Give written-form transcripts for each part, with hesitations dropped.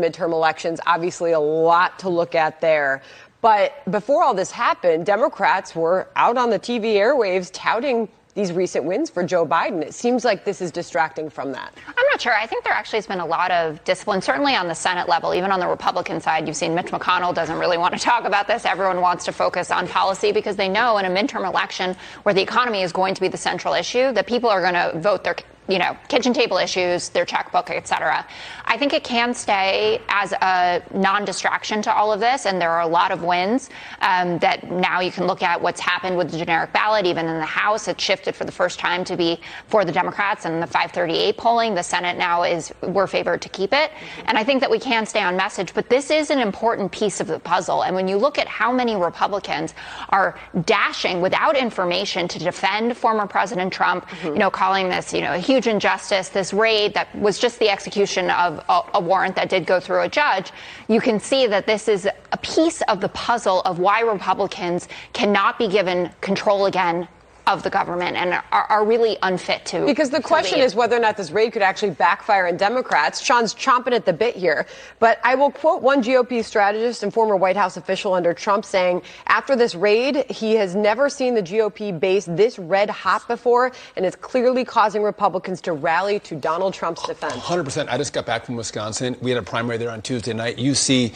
Midterm elections, obviously a lot to look at there. But before all this happened, Democrats were out on the TV airwaves touting these recent wins for Joe Biden. It seems like this is distracting from that. I'm not sure. I think there actually has been a lot of discipline, certainly on the Senate level, even on the Republican side. You've seen Mitch McConnell doesn't really want to talk about this. Everyone wants to focus on policy because they know in a midterm election where the economy is going to be the central issue, that people are going to vote their kitchen table issues, their checkbook, et cetera. I think it can stay as a non-distraction to all of this, and there are a lot of wins that now you can look at what's happened with the generic ballot. Even in the House, it shifted for the first time to be for the Democrats, and the 538 polling, the Senate now we're favored to keep it. And I think that we can stay on message, but this is an important piece of the puzzle. And when you look at how many Republicans are dashing without information to defend former President Trump, calling this, a huge injustice, this raid that was just the execution of a warrant that did go through a judge, you can see that this is a piece of the puzzle of why Republicans cannot be given control again of the government and are really unfit to. Because the question is whether or not this raid could actually backfire on Democrats. Sean's chomping at the bit here. But I will quote one GOP strategist and former White House official under Trump saying, after this raid, he has never seen the GOP base this red hot before, and it's clearly causing Republicans to rally to Donald Trump's defense. 100%. I just got back from Wisconsin. We had a primary there on Tuesday night. You see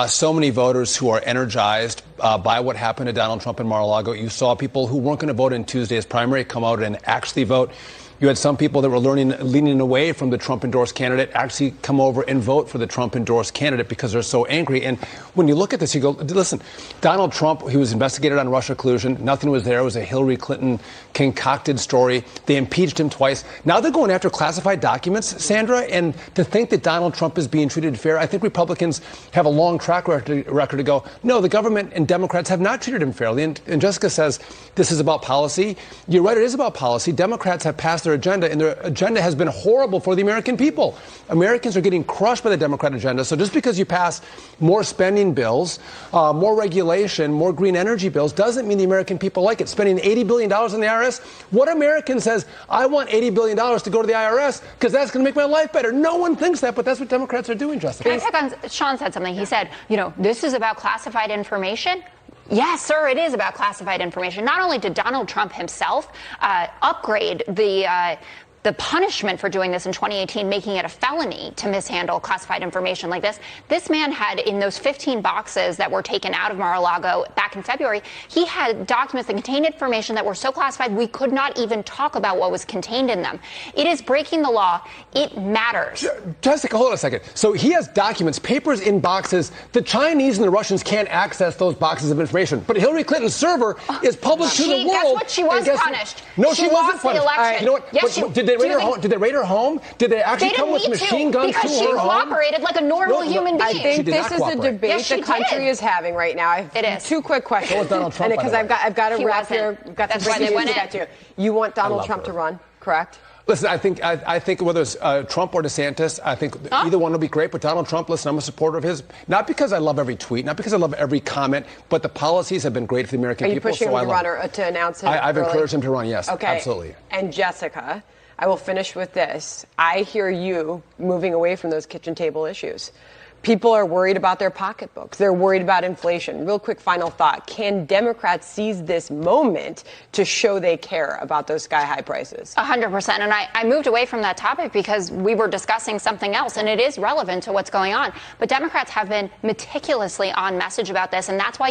so many voters who are energized by what happened to Donald Trump in Mar-a-Lago. You saw people who weren't going to vote in Tuesday's primary come out and actually vote. You had some people that were leaning away from the Trump-endorsed candidate actually come over and vote for the Trump-endorsed candidate because they're so angry. And when you look at this, you go, listen, Donald Trump, he was investigated on Russia collusion. Nothing was there. It was a Hillary Clinton concocted story. They impeached him twice. Now they're going after classified documents, Sandra. And to think that Donald Trump is being treated fair, I think Republicans have a long track record to go, no, the government and Democrats have not treated him fairly. And Jessica says this is about policy. You're right, it is about policy. Democrats have passed their agenda, and their agenda has been horrible for the American people. Americans are getting crushed by the Democrat agenda. So just because you pass more spending bills, more regulation, more green energy bills, doesn't mean the American people like it. Spending $80 billion on the IRS, what American says, I want $80 billion to go to the IRS because that's going to make my life better? No one thinks that, but that's what Democrats are doing, Jessica. Sean said something. He said, this is about classified information. Yes, sir, it is about classified information. Not only did Donald Trump himself upgrade the punishment for doing this in 2018, making it a felony to mishandle classified information like this. This man had, in those 15 boxes that were taken out of Mar-a-Lago back in February, he had documents that contained information that were so classified we could not even talk about what was contained in them. It is breaking the law. It matters. Jessica, hold on a second. So he has documents, papers in boxes. The Chinese and the Russians can't access those boxes of information. But Hillary Clinton's server is public to the world. Guess what? She was punished. No, she wasn't punished. Right. You know what? Yes, Did they raid her home? Did they actually come with machine guns to her home? Because she cooperated like a normal human being. I think this is a debate the country is having right now. It is. Two quick questions. So was Donald Trump, because I've got to wrap here. That's why they went in. You want Donald Trump to run, correct? Listen, I think whether it's Trump or DeSantis, I think either one will be great. But Donald Trump, listen, I'm a supporter of his. Not because I love every tweet, not because I love every comment, but the policies have been great for the American people. Are you pushing him to run or to announce him? I've encouraged him to run, yes. Okay. Absolutely. And Jessica, I will finish with this. I hear you moving away from those kitchen table issues. People are worried about their pocketbooks. They're worried about inflation. Real quick final thought. Can Democrats seize this moment to show they care about those sky-high prices? 100%. And I moved away from that topic because we were discussing something else, and it is relevant to what's going on. But Democrats have been meticulously on message about this, and that's why